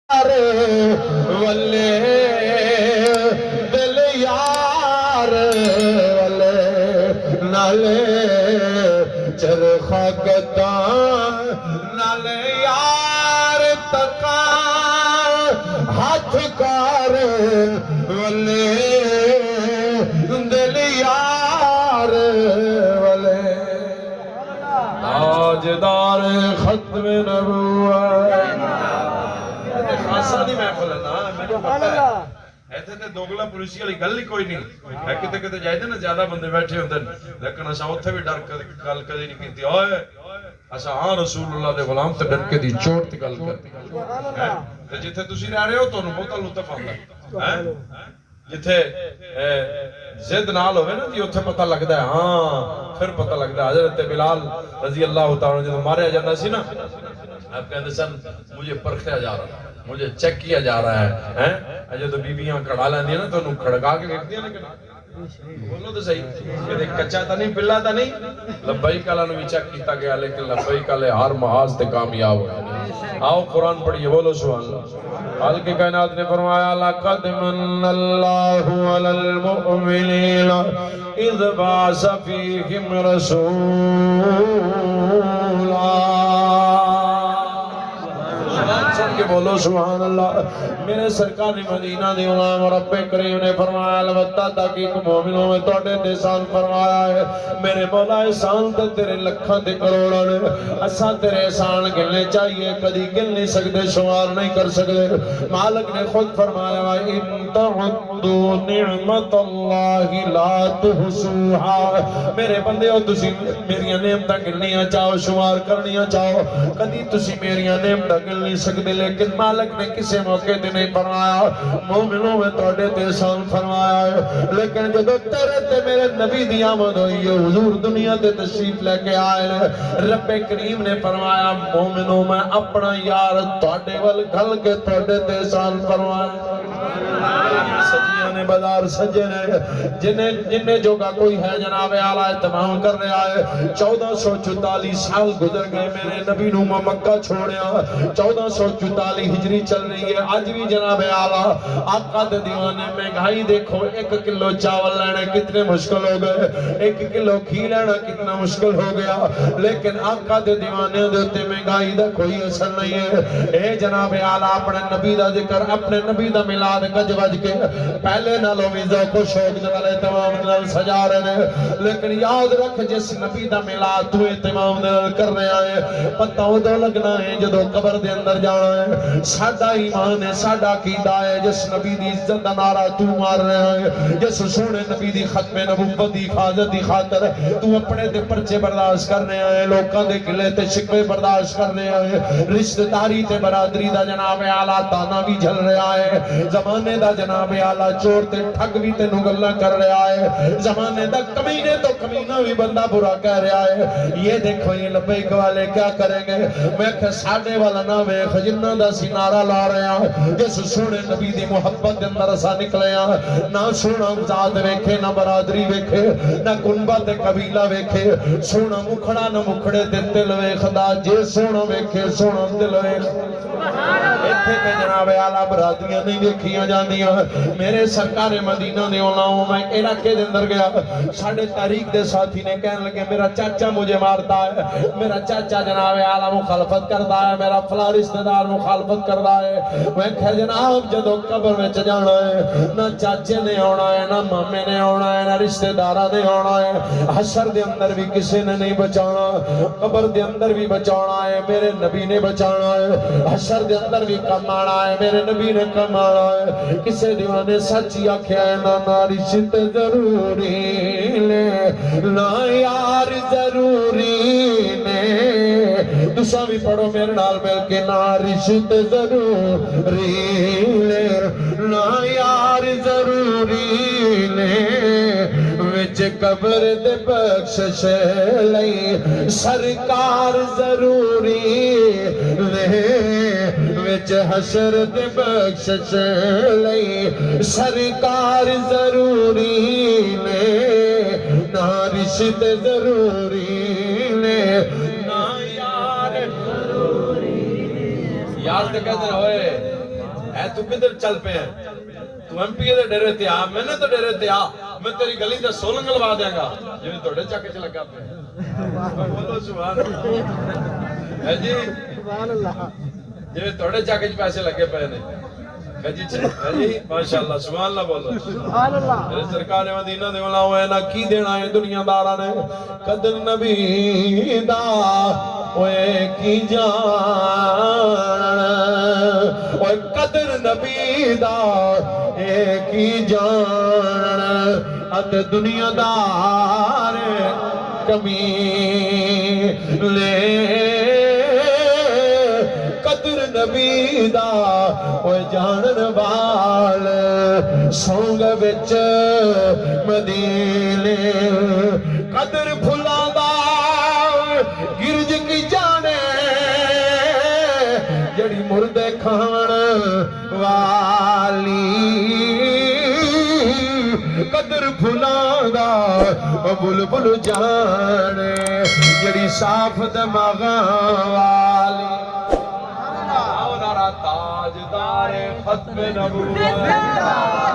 والے دل یار والے نالے چرخا گداں نالے یار تکا ہاتھ کار والے دل یار والے تاجدار ختم نبوت خاصا نہیں محفل ہے نا میں کو پتہ ہے ایتھے تے دوگلا پولیسی والی گل ہی کوئی نہیں ہے کتے کتے جائے نا زیادہ بندے بیٹھے ہوندے لیکن اسا اوتھے بھی ڈر گل کدی نہیں کیتی اوئے اسا ہاں رسول اللہ دے غلام تے ڈر کے دی چوٹ تے گل کرتے تے جتھے تسی رہ رہے ہو تانوں بہت لطف آندا ہے جتھے زد نال ہوے نا جی اوتھے پتہ لگدا ہے ہاں پھر پتہ لگدا ہے حضرت بلال رضی اللہ تعالی جدوں ماریا جاندا سی نا آپ کہتے سن مجھے پرکھیا جا رہا ہے مجھے چیک کیا جا رہا ہے اجے تو بیبیاں کھڑا لیندی ہیں نا تو انہوں کھڑکا کے دیکھتی ہیں نا کہ بولو تو صحیح کہ کچا تا نہیں پلا تا نہیں لبیک اللہ نو بھی چیک کیتا گیا لیکن لبیک اللہ ہر محاذ تے کامیاب ہوئے آؤ قرآن پڑھئے بولو سبحان اللہ حال کے کائنات نے فرمایا لَقَدْ مَنَّ اللَّهُ عَلَى الْمُؤْمِنِينَ اِذْ بَعَثَ فِيهِمْ رَسُولًا سن کے بولو سبحان اللہ میرے سرکار مدینہ دی غلام رب کریم نے فرمایا البتہ تحقیق مومنوں میں توڑے دے احسان فرمایا ہے میرے مولا احسان تے تیرے لکھاں تے کروڑاں نے اساں تیرے احسان گننے چاہیے کدی گن نہیں سکتے شمار نہیں کر سکتے مالک نے خود فرمایا ان تعدوا نعمت اللہ لا تحصوها میرے بندے ہو تسی میری نعمتاں گننیاں چاہو شمار کرنیاں چاہو کدی تسی میری نعمتاں گن نہیں سکتے لیکن مالک نے کسی موقع دے نہیں فرمایا مومنوں میں توڑے تے احسان فرمایا ہے لیکن جب تیرے تے میرے نبی دی آمد ہوئی ہے حضور دنیا تے تشریف لے کے آئے رب کریم نے فرمایا مومنوں میں اپنا یار توڑے وال گھل کے توڑے تے احسان فرمایا سجیاں نے بازار سجے نے جنہیں جو کا کوئی ہے جناب اعلیٰ تمام کر رہا ہے 1444 سال گزر گئے میرے نبی نو مکہ چھوڑیا 1444 ہجری چل رہی ہے آج بھی جناب اعلیٰ آقا دے دیوانے مہنگائی دیکھو 1 کلو چاول لینے کتنے مشکل ہو گئے 1 کلو گھی لینا کتنا مشکل ہو گیا لیکن آقا دے دیوانے دیتے مہنگائی دا کوئی اثر نہیں ہے اے جناب اعلیٰ اپنے نبی دا ذکر اپنے نبی دا ملاد گج بج کے پہلے نالوں بھی ذوق و شوق والے تمام دل سجا رہے ہیں لیکن یاد رکھ جس نبی دا ملاد تو تمام دل کر رہے آئے پتہ دو لگنا ہے جدو قبر دے اندر جانا ہے ساڈا ایمان ہے ساڈا عقیدہ ہے جس نبی دی عزت دا نعرہ تو مار رہے ہیں جس سونے نبی دی ختم نبوت دی حفاظت دی خاطر تو اپنے دے پرچے برداشت کر رہے ہیں لوکاں دے گلے تے شکوے برداشت کر رہے ہیں رشتہ داری تے برادری دا جناب اعلیٰ تانا بھی جھل رہا ہے زمانے دا جناب اعلیٰ چور تے ٹھگ بھی تے نگلہ کر رہا ہے زمانے دا کمینے تو کمینہ بھی بندہ برا کہہ رہا ہے یہ دیکھو یہ لبیک والے کیا کریں گے میں کہ ساڑھے والا نہ ویخ جنہ دا سینارہ لا رہے ہیں جس سونے نبی دی محبت دے اندر اسا نکلے ہیں نہ سونا ذات ویکھے نہ برادری ویکھے نہ کنبہ تے قبیلہ ویکھے سونا مکھڑا نہ مکھڑے تے دل ویکھدا جے سونا ویکھے سونا دل ویکھ ایتھے تے جناب اعلیٰ برادریاں نہیں دیکھیاں جاندیاں میرے سرکار مدینہ دے علماء میں علاقے دے اندر گیا ساڑھے تاریخ دے ساتھی نے کہنے لگے میرا چاچا مجھے مارتا ہے میرا چاچا جناب اعلیٰ مخالفت کرتا ہے میرا فلاں رشتہ دار مخالفت کرتا ہے میں کہا جناب جدو قبر میں جانا ہے نہ چاچے نے آنا ہے نہ مامے نے آنا ہے نہ رشتہ دارہ نے آنا ہے حشر دے اندر بھی کسی نے نہیں بچانا قبر دے اندر بھی بچانا ہے میرے نبی نے بچانا ہے حشر دے اندر بھی کمانا ہے میرے نبی نے کمانا ہے کسے دیوانے سچی آکھیا ہے نہ رشتہ ضروری لے نہ یار ضروری نے دوسرا بھی پڑھو میرے نال مل کے نہ رشتہ ضروری لے نہ یار ضروری لے وچ قبر دے بخشش لئی سرکار ضروری لے وچ حشر دے بخشش لئی سرکار ضروری لے نہ رشتہ ضروری لے نہ یار ضروری یار تے کہتے ہوئے ہے تو کدھر چل پہ ہیں تو ایم پی دے ڈیرے تے آ میں نے تو ڈیرے تے آ میں تیری گلی تے سولنگ لوا دیاں گا جویں تہاڈے چک چ لگا پیا بولو سبحان اللہ ہے جی سبحان اللہ جویں تہاڈے چک چ پیسے لگے پے نے جی ماشاءاللہ سبحان اللہ بولو سبحان اللہ میرے سرکار مدینہ دے علماء ہے نا کی دینا ہے دنیا داراں نے قدر نبی دا اوے کی جان اوے قدر نبی دا اے کی جان اد دنیا دار کمی لے قدر نبی دا اوے جانن وال سونگ وچ مدینے قدر پھلاں دا گرج کی جانے جڑی مردے کھان والی قدر پھلاں دا بلبل جانے جڑی صاف دماغاں والی تاجدار ختم نبوت